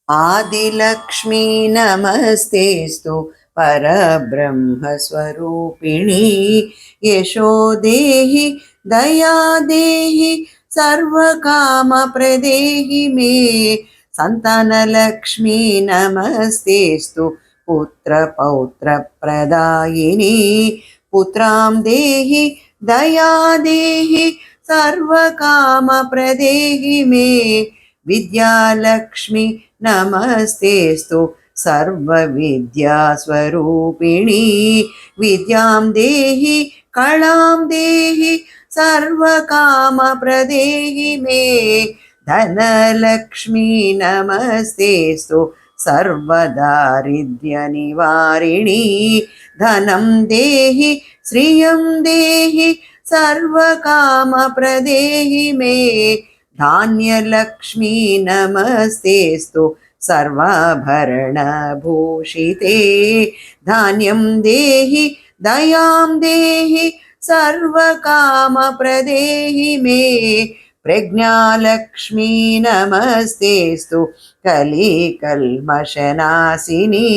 आदिलक्ष्मी नमस्तेस्तु परब्रह्मस्वरूपिणी यशो देहि दया देहि सर्वकामप्रदेहि मे सन्तानलक्ष्मी नमस्तेस्तु पुत्रपौत्रप्रदायिनी पुत्रां देहि दया देहि सर्वकामप्रदेहि मे विद्यालक्ष्मी नमस्तेस्तु सर्वविद्यास्वरूपिणी विद्यां देहि कलां देहि सर्वकामप्रदेहि मे धनलक्ष्मी नमस्तेस्तु सर्वदारिद्र्यनिवारिणी धनं देहि श्रियं देहि सर्वकामप्रदेहि मे धान्यलक्ष्मी नमस्तेस्तु सर्वाभरणभूषिते धान्यं देहि दयां देहि सर्वकामप्रदेहि मे प्रज्ञालक्ष्मी नमस्तेस्तु कलिकल्मषनाशिनी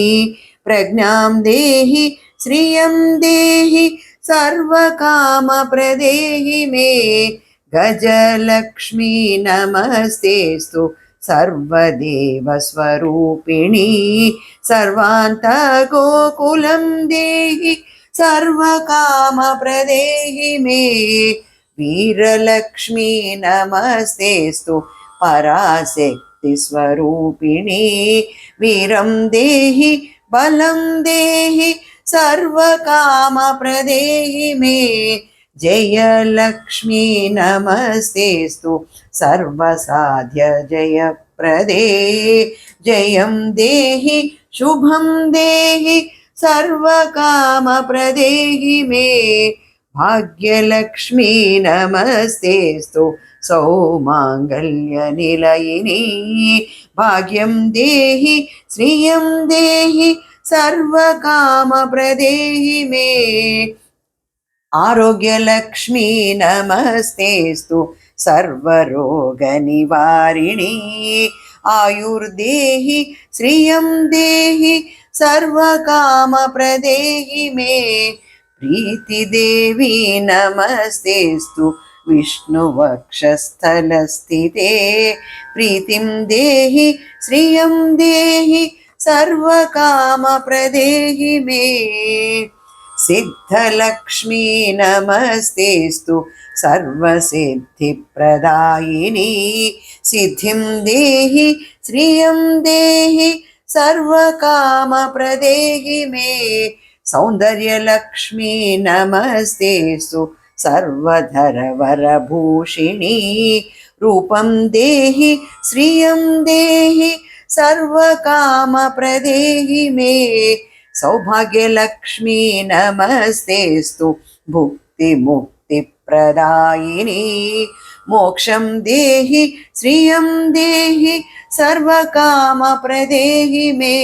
प्रज्ञां देहि श्रियं देहि सर्वकामप्रदेहि मे गजलक्ष्मी नमस्तेस्तु सर्वदेवस्वरूपिणी सर्वान्तगोकुलं देहि सर्वकामप्रदेहि मे वीरलक्ष्मी नमस्तेस्तु पराशक्तिस्वरूपिणी वीरं देहि बलं देहि सर्वकामप्रदेहि मे जयलक्ष्मी नमस्तेस्तु सर्वसाध्य जयप्रदे जयं देहि शुभं देहि सर्वकामप्रदेहि मे भाग्यलक्ष्मी नमस्तेस्तु सौमाङ्गल्यनिलयिनी भाग्यं देहि श्रियं देहि सर्वकामप्रदेहि मे आरोग्यलक्ष्मी नमस्तेस्तु सर्वरोगनिवारिणी आयुर्देहि श्रियं देहि सर्वकामप्रदेहि मे प्रीतिदेवी नमस्तेस्तु विष्णुवक्षस्थलस्थिते प्रीतिं देहि श्रियं देहि सर्वकामप्रदेहि मे सिद्धलक्ष्मी नमस्तेस्तु सर्वसिद्धिप्रदायिनी सिद्धिं देहि श्रियं देहि सर्वकामप्रदेहि मे सौन्दर्यलक्ष्मी नमस्तेस्तु सर्वधरवरभूषिणी रूपं देहि श्रियं देहि सर्वकामप्रदेहि मे सौभाग्यलक्ष्मी नमस्तेस्तु भुक्तिमुक्तिप्रदायिनी मोक्षं देहि श्रियं देहि सर्वकामप्रदेहि मे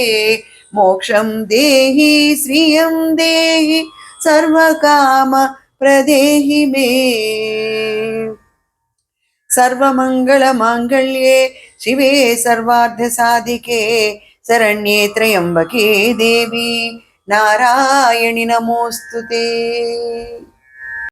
मोक्षं देहि श्रियं देहि सर्वकामप्रदेहि मे सर्वमङ्गलमाङ्गल्ये शिवे सर्वार्थसाधिके शरण्ये त्र्यम्बके देवी नारायणि नमोऽस्तुते।